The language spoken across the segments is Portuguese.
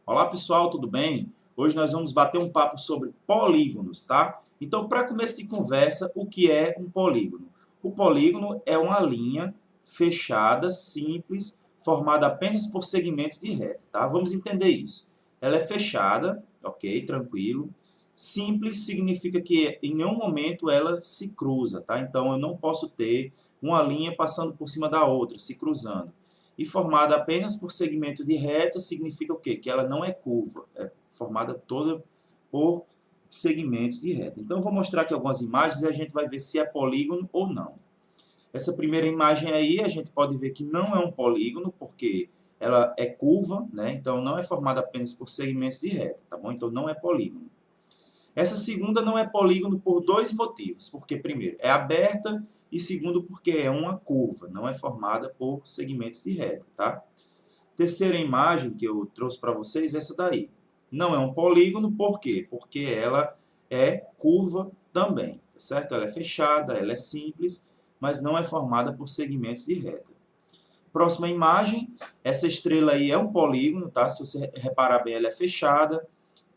Olá pessoal, tudo bem? Hoje nós vamos bater um papo sobre polígonos, tá? Então, para começo de conversa, o que é um polígono? O polígono é uma linha fechada, simples, formada apenas por segmentos de reta, tá? Vamos entender isso. Ela é fechada, ok? Tranquilo. Simples significa que em nenhum momento ela se cruza, tá? Então, eu não posso ter uma linha passando por cima da outra, se cruzando. E formada apenas por segmento de reta significa o quê? Que ela não é curva, é formada toda por segmentos de reta. Então, eu vou mostrar aqui algumas imagens e a gente vai ver se é polígono ou não. Essa primeira imagem aí, a gente pode ver que não é um polígono, porque ela é curva, né? Então não é formada apenas por segmentos de reta, tá bom? Então não é polígono. Essa segunda não é polígono por dois motivos. Porque, primeiro, é aberta e, segundo, porque é uma curva, não é formada por segmentos de reta, tá? Terceira imagem que eu trouxe para vocês é essa daí. Não é um polígono, por quê? Porque ela é curva também, tá certo? Ela é fechada, ela é simples, mas não é formada por segmentos de reta. Próxima imagem, essa estrela aí é um polígono, tá? Se você reparar bem, ela é fechada,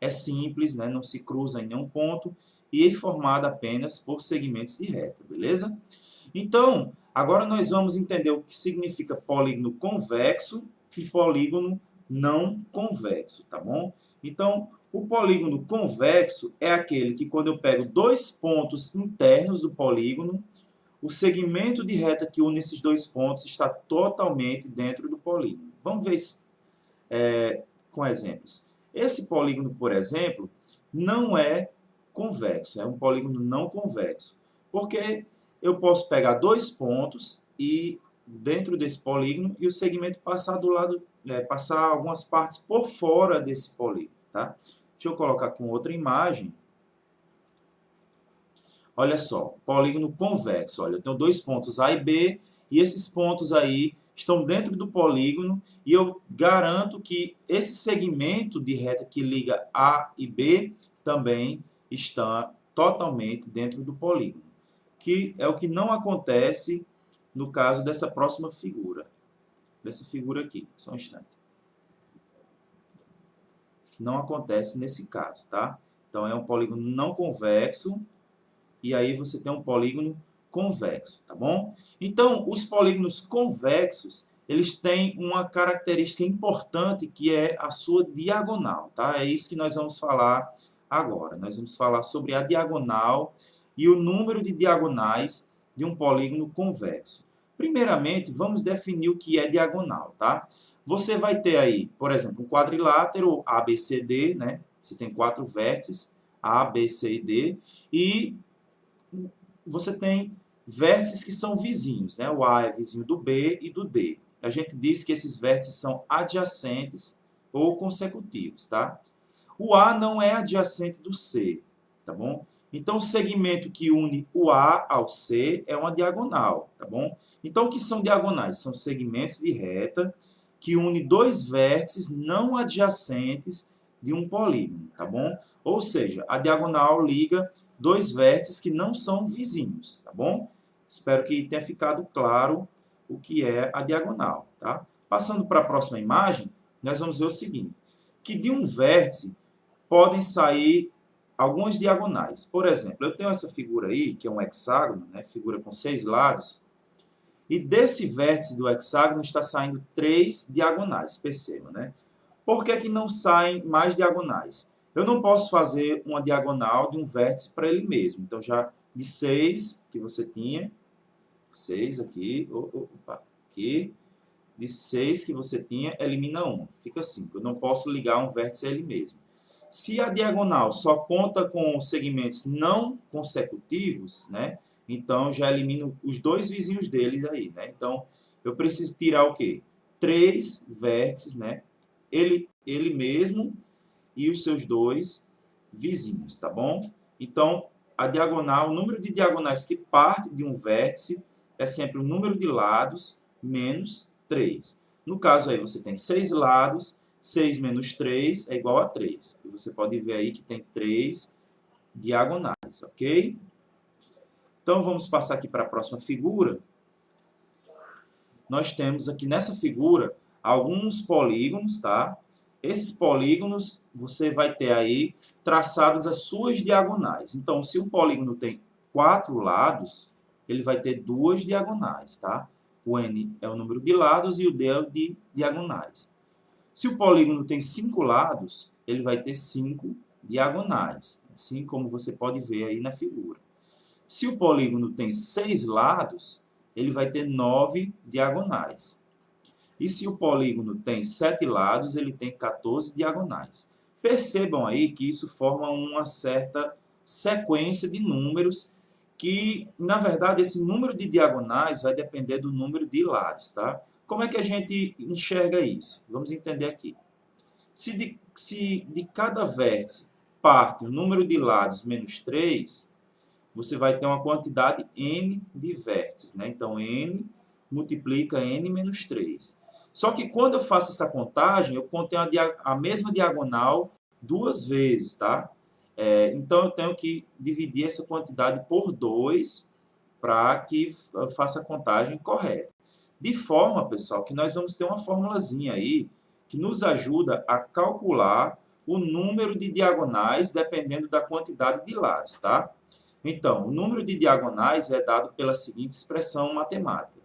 é simples, né? Não se cruza em nenhum ponto e é formada apenas por segmentos de reta, beleza? Então, agora nós vamos entender o que significa polígono convexo e polígono não convexo, tá bom? Então, o polígono convexo é aquele que, quando eu pego dois pontos internos do polígono, o segmento de reta que une esses dois pontos está totalmente dentro do polígono. Vamos ver com exemplos. Esse polígono, por exemplo, não é convexo, é um polígono não convexo, porque eu posso pegar dois pontos e dentro desse polígono e o segmento passar do lado, passar algumas partes por fora desse polígono, tá? Deixa eu colocar com outra imagem. Olha só, polígono convexo. Olha, eu tenho dois pontos A e B, e esses pontos aí estão dentro do polígono, e eu garanto que esse segmento de reta que liga A e B também está totalmente dentro do polígono, que é o que não acontece no caso dessa próxima figura, dessa figura aqui. Só um instante. Não acontece nesse caso, tá? Então, é um polígono não convexo, e aí você tem um polígono convexo, tá bom? Então, os polígonos convexos, eles têm uma característica importante que é a sua diagonal, tá? É isso que nós vamos falar agora. Nós vamos falar sobre a diagonal e o número de diagonais de um polígono convexo. Primeiramente, vamos definir o que é diagonal, tá? Você vai ter aí, por exemplo, um quadrilátero ABCD, né? Você tem quatro vértices, A, B, C e D, e você tem vértices que são vizinhos, né? O A é vizinho do B e do D. A gente diz que esses vértices são adjacentes ou consecutivos, tá? O A não é adjacente do C, tá bom? Então, o segmento que une o A ao C é uma diagonal, tá bom? Então, o que são diagonais? São segmentos de reta que unem dois vértices não adjacentes de um polígono, tá bom? Ou seja, a diagonal liga dois vértices que não são vizinhos, tá bom? Espero que tenha ficado claro o que é a diagonal, tá? Passando para a próxima imagem, nós vamos ver o seguinte, que de um vértice podem sair algumas diagonais. Por exemplo, eu tenho essa figura aí, que é um hexágono, né? Figura com 6 lados, e desse vértice do hexágono está saindo 3 diagonais, perceba, né? Por que que não saem mais diagonais? Eu não posso fazer uma diagonal de um vértice para ele mesmo. Então, já de 6 que você tinha, 6 aqui, opa, aqui, de 6 que você tinha, elimina 1, fica 5. Eu não posso ligar um vértice a ele mesmo. Se a diagonal só conta com segmentos não consecutivos, né? Então, já elimino os dois vizinhos dele daí, né? Então, eu preciso tirar o quê? 3 vértices, né? Ele mesmo e os seus dois vizinhos, tá bom? Então, a diagonal, o número de diagonais que parte de um vértice é sempre o número de lados menos 3. No caso aí, você tem 6 lados, 6 menos 3 é igual a 3. E você pode ver aí que tem 3 diagonais, ok? Então, vamos passar aqui para a próxima figura. Nós temos aqui nessa figura alguns polígonos, tá? esses polígonos, você vai ter aí traçadas as suas diagonais. Então, se um polígono tem 4 lados, ele vai ter 2 diagonais, tá? O N é o número de lados e o D é o de diagonais. Se o polígono tem 5 lados, ele vai ter 5 diagonais, assim como você pode ver aí na figura. Se o polígono tem 6 lados, ele vai ter 9 diagonais. E se o polígono tem 7 lados, ele tem 14 diagonais. Percebam aí que isso forma uma certa sequência de números que, na verdade, esse número de diagonais vai depender do número de lados, tá? Como é que a gente enxerga isso? Vamos entender aqui. Se de cada vértice parte o número de lados menos 3, você vai ter uma quantidade n de vértices, né? Então, n multiplica n menos 3. Só que quando eu faço essa contagem, eu contenho a mesma diagonal 2 vezes, tá? Então, eu tenho que dividir essa quantidade por 2 para que eu faça a contagem correta. De forma, pessoal, que nós vamos ter uma formulazinha aí que nos ajuda a calcular o número de diagonais dependendo da quantidade de lados, tá? Então, o número de diagonais é dado pela seguinte expressão matemática.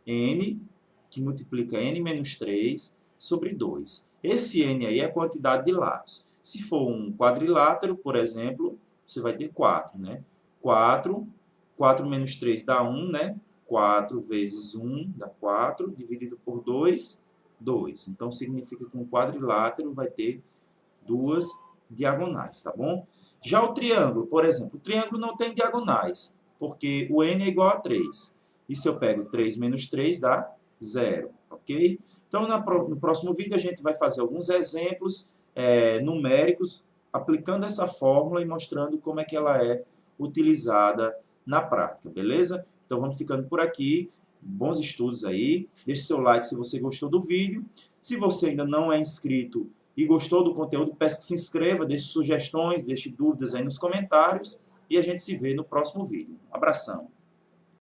N, que multiplica n menos 3 sobre 2. Esse n aí é a quantidade de lados. Se for um quadrilátero, por exemplo, você vai ter 4, né? 4 menos 3 dá 1, né? 4 vezes 1 dá 4, dividido por 2, 2. Então, significa que um quadrilátero vai ter 2 diagonais, tá bom? Já o triângulo, por exemplo, o triângulo não tem diagonais, porque o n é igual a 3. E se eu pego 3 menos 3, dá 0, ok? Então, no próximo vídeo, a gente vai fazer alguns exemplos numéricos, aplicando essa fórmula e mostrando como é que ela é utilizada na prática, beleza? Então, vamos ficando por aqui. Bons estudos aí. Deixe seu like se você gostou do vídeo. Se você ainda não é inscrito e gostou do conteúdo, peço que se inscreva, deixe sugestões, deixe dúvidas aí nos comentários e a gente se vê no próximo vídeo. Um abração!